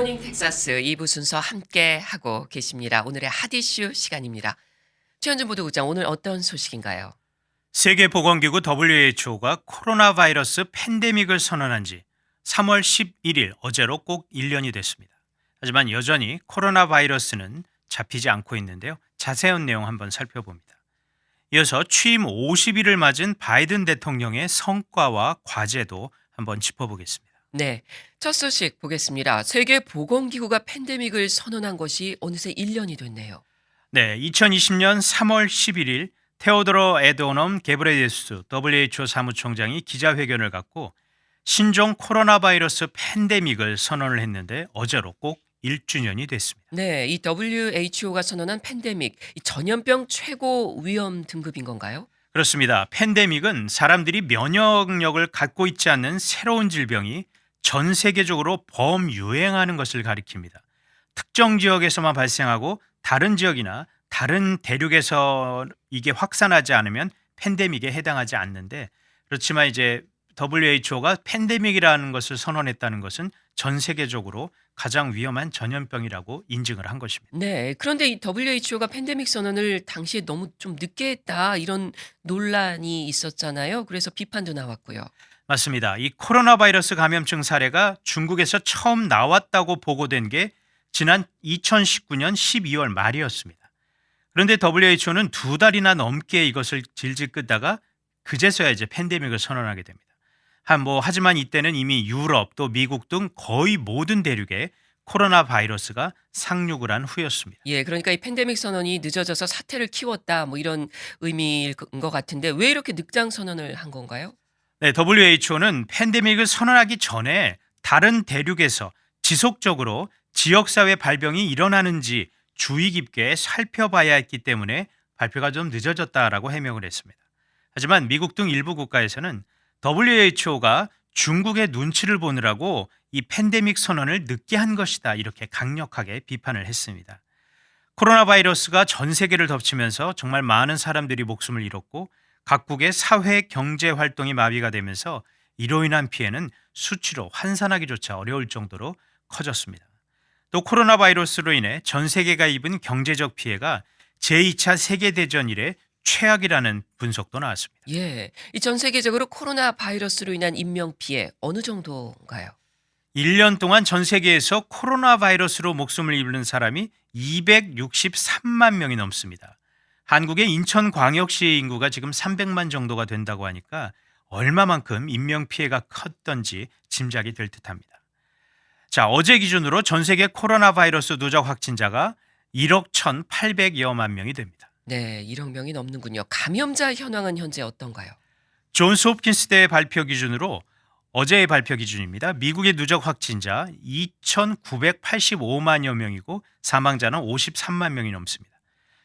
굿모닝 텍사스 2부 순서 함께 하고 계십니다. 오늘의 핫 이슈 시간입니다. 최현준 보도국장, 오늘 어떤 소식인가요? 세계보건기구 WHO가 코로나 바이러스 팬데믹을 선언한 지 3월 11일 어제로 꼭 1년이 됐습니다. 하지만 여전히 코로나 바이러스는 잡히지 않고 있는데요. 자세한 내용 한번 살펴봅니다. 이어서 취임 50일을 맞은 바이든 대통령의 성과와 과제도 한번 짚어보겠습니다. 네, 첫 소식 보겠습니다. 세계보건기구가 팬데믹을 선언한 것이 어느새 1년이 됐네요. 네, 2020년 3월 11일 테오도로 에드오넘 게브레예수스 WHO 사무총장이 기자회견을 갖고 신종 코로나 바이러스 팬데믹을 선언을 했는데 어제로 꼭 1주년이 됐습니다. 네, 이 WHO가 선언한 팬데믹, 이 전염병 최고 위험 등급인 건가요? 그렇습니다. 팬데믹은 사람들이 면역력을 갖고 있지 않는 새로운 질병이 전 세계적으로 범유행하는 것을 가리킵니다. 특정 지역에서만 발생하고 다른 지역이나 다른 대륙에서 이게 확산하지 않으면 팬데믹에 해당하지 않는데, 그렇지만 이제 WHO가 팬데믹이라는 것을 선언했다는 것은 전 세계적으로 가장 위험한 전염병이라고 인증을 한 것입니다. 네, 그런데 이 WHO가 팬데믹 선언을 당시에 너무 좀 늦게 했다, 이런 논란이 있었잖아요. 그래서 비판도 나왔고요. 맞습니다. 이 코로나 바이러스 감염증 사례가 중국에서 처음 나왔다고 보고된 게 지난 2019년 12월 말이었습니다. 그런데 WHO는 2달이나 넘게 이것을 질질 끌다가 그제서야 이제 팬데믹을 선언하게 됩니다. 하지만 이때는 이미 유럽 또 미국 등 거의 모든 대륙에 코로나 바이러스가 상륙을 한 후였습니다. 예, 그러니까 이 팬데믹 선언이 늦어져서 사태를 키웠다, 뭐 이런 의미인 것 같은데 왜 이렇게 늑장 선언을 한 건가요? 네, WHO는 팬데믹을 선언하기 전에 다른 대륙에서 지속적으로 지역사회 발병이 일어나는지 주의 깊게 살펴봐야 했기 때문에 발표가 좀 늦어졌다라고 해명을 했습니다. 하지만 미국 등 일부 국가에서는 WHO가 중국의 눈치를 보느라고 이 팬데믹 선언을 늦게 한 것이다, 이렇게 강력하게 비판을 했습니다. 코로나 바이러스가 전 세계를 덮치면서 정말 많은 사람들이 목숨을 잃었고 각국의 사회 경제 활동이 마비가 되면서 이로 인한 피해는 수치로 환산하기조차 어려울 정도로 커졌습니다. 또 코로나 바이러스로 인해 전 세계가 입은 경제적 피해가 제2차 세계대전 이래 최악이라는 분석도 나왔습니다. 예, 이 전 세계적으로 코로나 바이러스로 인한 인명 피해 어느 정도인가요? 1년 동안 전 세계에서 코로나 바이러스로 목숨을 잃는 사람이 263만 명이 넘습니다. 한국의 인천광역시의 인구가 지금 300만 정도가 된다고 하니까 얼마만큼 인명 피해가 컸던지 짐작이 될 듯합니다. 자, 어제 기준으로 전 세계 코로나 바이러스 누적 확진자가 1억 1,800여만 명이 됩니다. 네, 1억 명이 넘는군요. 감염자 현황은 현재 어떤가요? 존스 홉킨스 대 발표 기준으로 어제의 발표 기준입니다. 미국의 누적 확진자 2,985만여 명이고 사망자는 53만 명이 넘습니다.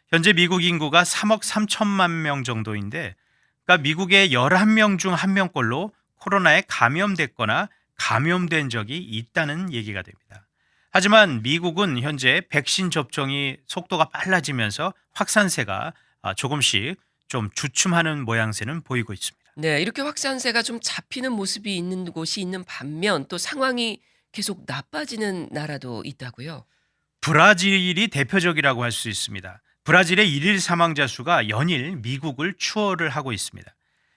현재 미국 인구가 3억 3천만 명 정도인데, 그러니까 미국의 11명 중 1명꼴로 코로나에 감염됐거나 감염된 적이 있다는 얘기가 됩니다. 하지만 미국은 현재 백신 접종이 속도가 빨라지면서 확산세가 조금씩 좀 주춤하는 모양새는 보이고 있습니다. 네, 이렇게 확산세가 좀 잡히는 모습이 있는 곳이 있는 반면 또 상황이 계속 나빠지는 나라도 있다고요? 브라질이 대표적이라고 할 수 있습니다. 브라질의 일일 사망자 수가 연일 미국을 추월을 하고 있습니다.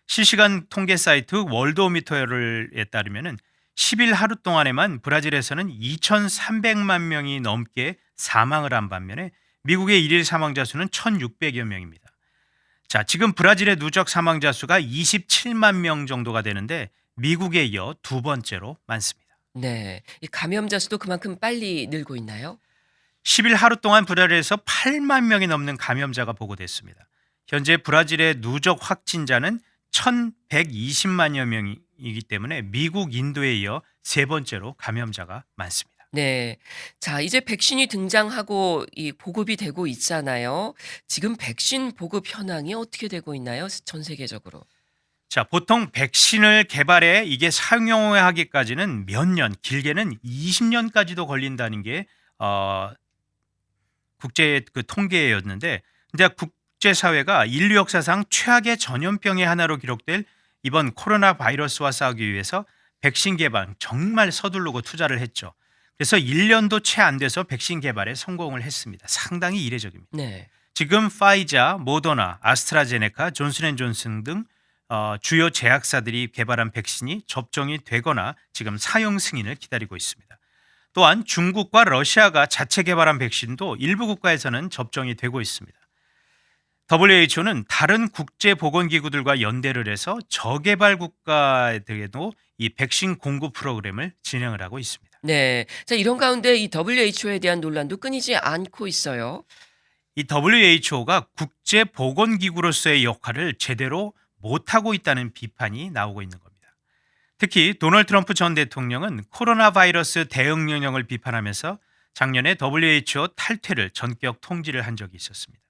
실시간 통계 사이트 월드오미터에 따르면 10일 하루 동안에만 브라질에서는 2,300만 명이 넘게 사망을 한 반면에 미국의 일일 사망자 수는 1,600여 명입니다. 자, 지금 브라질의 누적 사망자 수가 27만 명 정도가 되는데 미국에 이어 두 번째로 많습니다. 네, 이 감염자 수도 그만큼 빨리 늘고 있나요? 10일 하루 동안 브라질에서 8만 명이 넘는 감염자가 보고됐습니다. 현재 브라질의 누적 확진자는 1,120만여 명이기 때문에 미국, 인도에 이어 세 번째로 감염자가 많습니다. 네. 자, 이제 백신이 등장하고 이 보급이 되고 있잖아요. 지금 백신 보급 현황이 어떻게 되고 있나요? 전 세계적으로. 자, 보통 백신을 개발해 이게 상용화하기까지는 몇 년, 길게는 20년까지도 걸린다는 게 국제 그 통계였는데, 근데 국제 사회가 인류 역사상 최악의 전염병의 하나로 기록될 이번 코로나 바이러스와 싸우기 위해서 백신 개발 정말 서두르고 투자를 했죠. 그래서 1년도 채 안 돼서 백신 개발에 성공을 했습니다. 상당히 이례적입니다. 네. 지금 파이자, 모더나, 아스트라제네카, 존슨앤존슨 등 주요 제약사들이 개발한 백신이 접종이 되거나 지금 사용 승인을 기다리고 있습니다. 또한 중국과 러시아가 자체 개발한 백신도 일부 국가에서는 접종이 되고 있습니다. WHO는 다른 국제보건기구들과 연대를 해서 저개발 국가들에도 이 백신 공급 프로그램을 진행을 하고 있습니다. 네. 자, 이런 가운데 이 WHO에 대한 논란도 끊이지 않고 있어요. 이 WHO가 국제보건기구로서의 역할을 제대로 못하고 있다는 비판이 나오고 있는 겁니다. 특히 도널드 트럼프 전 대통령은 코로나 바이러스 대응 명령을 비판하면서 작년에 WHO 탈퇴를 전격 통지를 한 적이 있었습니다.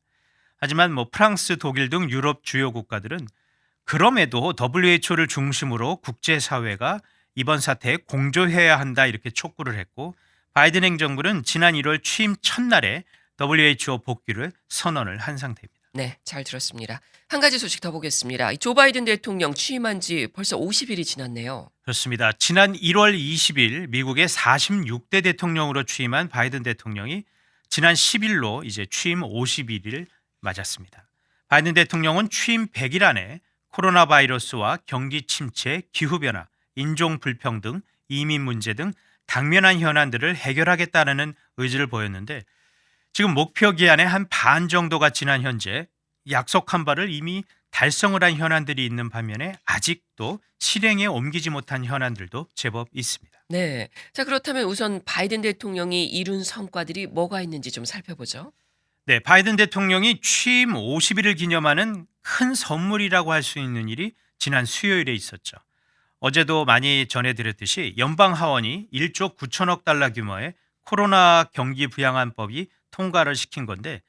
하지만 프랑스, 독일 등 유럽 주요 국가들은 그럼에도 WHO를 중심으로 국제사회가 이번 사태에 공조해야 한다 이렇게 촉구를 했고, 바이든 행정부는 지난 1월 취임 첫날에 WHO 복귀를 선언을 한 상태입니다. 네, 잘 들었습니다. 한 가지 소식 더 보겠습니다. 조 바이든 대통령 취임한 지 벌써 50일이 지났네요. 그렇습니다. 지난 1월 20일 미국의 46대 대통령으로 취임한 바이든 대통령이 지난 10일로 이제 취임 50일을 맞았습니다. 바이든 대통령은 취임 100일 안에 코로나 바이러스와 경기 침체, 기후변화, 인종 불평등, 이민 문제 등 당면한 현안들을 해결하겠다는 의지를 보였는데, 지금 목표 기한의 한 반 정도가 지난 현재 약속한 바를 이미 달성을 한 현안들이 있는 반면에 아직도 실행에 옮기지 못한 현안들도 제법 있습니다. 네. 자, 그렇다면 우선 바이든 대통령이 이룬 성과들이 뭐가 있는지 좀 살펴보죠. 네, 바이든 대통령이 취임 50일을 기념하는 큰 선물이라고 할 수 있는 일이 지난 수요일에 있었죠. 어제도 많이 전해드렸듯이 연방 하원이 1조 9천억 달러 규모의 코로나 경기 부양안법이 통과를 시킨 건데,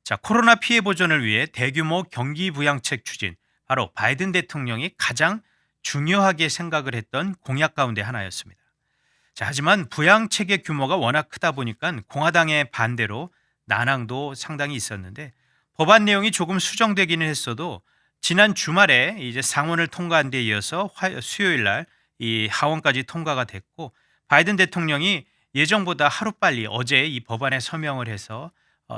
자, 코로나 피해 보전을 위해 대규모 경기 부양책 추진, 바로 바이든 대통령이 가장 중요하게 생각을 했던 공약 가운데 하나였습니다. 자, 하지만 부양책의 규모가 워낙 크다 보니까 공화당의 반대로 난항도 상당히 있었는데, 법안 내용이 조금 수정되기는 했어도 지난 주말에 이제 상원을 통과한 데 이어서 수요일 날 이 하원까지 통과가 됐고, 바이든 대통령이 예정보다 하루빨리 어제 이 법안에 서명을 해서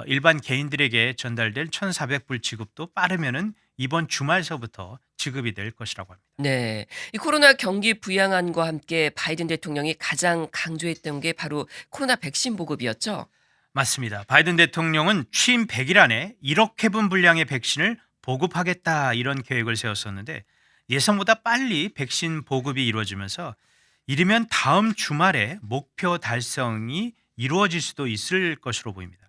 일반 개인들에게 전달될 1,400불 지급도 빠르면은 이번 주말서부터 지급이 될 것이라고 합니다. 네. 이 코로나 경기 부양안과 함께 바이든 대통령이 가장 강조했던 게 바로 코로나 백신 보급이었죠. 맞습니다. 바이든 대통령은 취임 100일 안에 1억 회분 분량의 백신을 보급하겠다 이런 계획을 세웠었는데, 예상보다 빨리 백신 보급이 이루어지면서 이르면 다음 주말에 목표 달성이 이루어질 수도 있을 것으로 보입니다.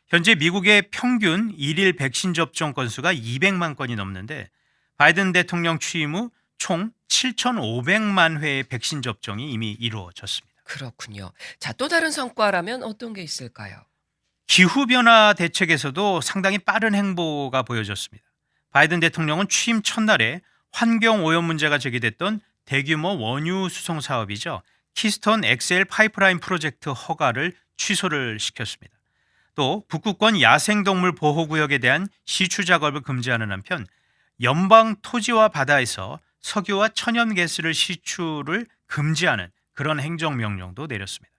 현재 미국의 평균 일일 백신 접종 건수가 200만 건이 넘는데, 바이든 대통령 취임 후 총 7,500만 회의 백신 접종이 이미 이루어졌습니다. 그렇군요. 자, 또 다른 성과라면 어떤 게 있을까요? 기후변화 대책에서도 상당히 빠른 행보가 보여졌습니다. 바이든 대통령은 취임 첫날에 환경오염 문제가 제기됐던 대규모 원유 수송 사업이죠. 키스톤 엑셀 파이프라인 프로젝트 허가를 취소를 시켰습니다. 또 북극권 야생동물 보호구역에 대한 시추 작업을 금지하는 한편 연방 토지와 바다에서 석유와 천연가스를 시추를 금지하는 그런 행정명령도 내렸습니다.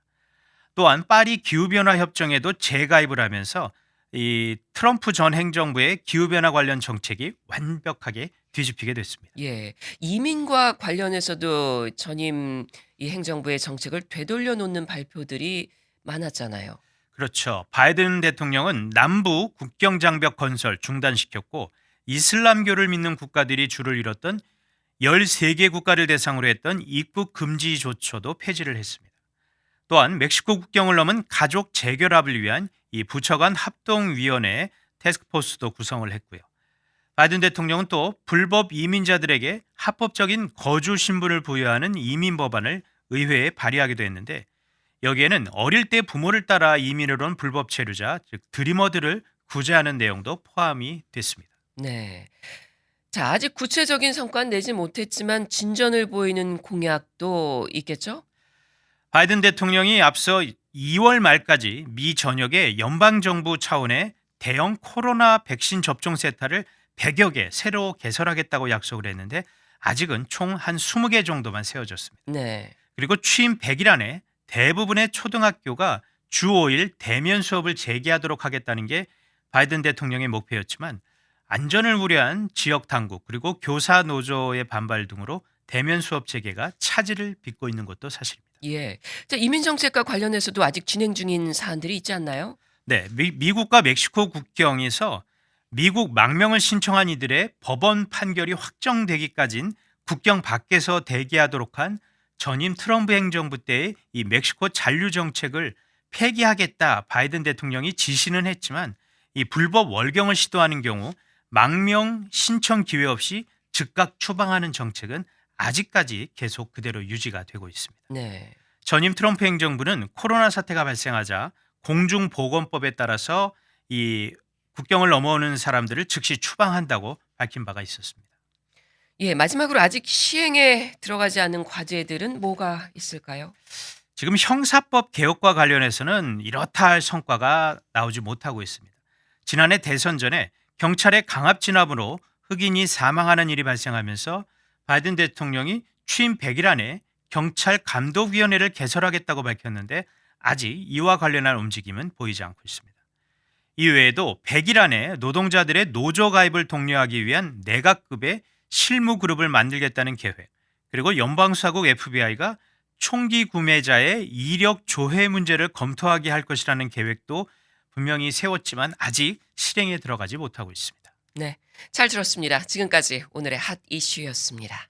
또한 파리 기후변화 협정에도 재가입을 하면서 이 트럼프 전 행정부의 기후변화 관련 정책이 완벽하게 뒤집히게 됐습니다. 예. 이민과 관련해서도 전임 이 행정부의 정책을 되돌려 놓는 발표들이 많았잖아요. 그렇죠. 바이든 대통령은 남부 국경 장벽 건설 중단시켰고, 이슬람교를 믿는 국가들이 줄을 이뤘던 13개 국가를 대상으로 했던 입국 금지 조처도 폐지를 했습니다. 또한 멕시코 국경을 넘은 가족 재결합을 위한 이 부처 간 합동위원회 태스크포스도 구성을 했고요. 바이든 대통령은 또 불법 이민자들에게 합법적인 거주 신분을 부여하는 이민 법안을 의회에 발의하기도 했는데, 여기에는 어릴 때 부모를 따라 이민을 온 불법 체류자, 즉 드리머들을 구제하는 내용도 포함이 됐습니다. 네. 자, 아직 구체적인 성과는 내지 못했지만 진전을 보이는 공약도 있겠죠? 바이든 대통령이 앞서 2월 말까지 미 전역에 연방정부 차원의 대형 코로나 백신 접종 센터를 100여 개 새로 개설하겠다고 약속을 했는데, 아직은 총 한 20개 정도만 세워졌습니다. 네. 그리고 취임 100일 안에 대부분의 초등학교가 주 5일 대면 수업을 재개하도록 하겠다는 게 바이든 대통령의 목표였지만 안전을 우려한 지역 당국 그리고 교사 노조의 반발 등으로 대면 수업 재개가 차질을 빚고 있는 것도 사실입니다. 예. 자, 이민 정책과 관련해서도 아직 진행 중인 사안들이 있지 않나요? 네, 미국과 멕시코 국경에서 미국 망명을 신청한 이들의 법원 판결이 확정되기까진 국경 밖에서 대기하도록 한 전임 트럼프 행정부 때의 이 멕시코 잔류 정책을 폐기하겠다 바이든 대통령이 지시는 했지만 이 불법 월경을 시도하는 경우 망명 신청 기회 없이 즉각 추방하는 정책은 아직까지 계속 그대로 유지가 되고 있습니다. 네. 전임 트럼프 행정부는 코로나 사태가 발생하자 공중보건법에 따라서 이 국경을 넘어오는 사람들을 즉시 추방한다고 밝힌 바가 있었습니다. 예, 마지막으로 아직 시행에 들어가지 않은 과제들은 뭐가 있을까요? 지금 형사법 개혁과 관련해서는 이렇다 할 성과가 나오지 못하고 있습니다. 지난해 대선 전에 경찰의 강압 진압으로 흑인이 사망하는 일이 발생하면서 바이든 대통령이 취임 100일 안에 경찰 감독위원회를 개설하겠다고 밝혔는데 아직 이와 관련한 움직임은 보이지 않고 있습니다. 이외에도 100일 안에 노동자들의 노조 가입을 독려하기 위한 내각급의 실무 그룹을 만들겠다는 계획, 그리고 연방수사국 FBI가 총기 구매자의 이력 조회 문제를 검토하게 할 것이라는 계획도 분명히 세웠지만 아직 실행에 들어가지 못하고 있습니다. 네. 잘 들었습니다. 지금까지 오늘의 핫 이슈였습니다.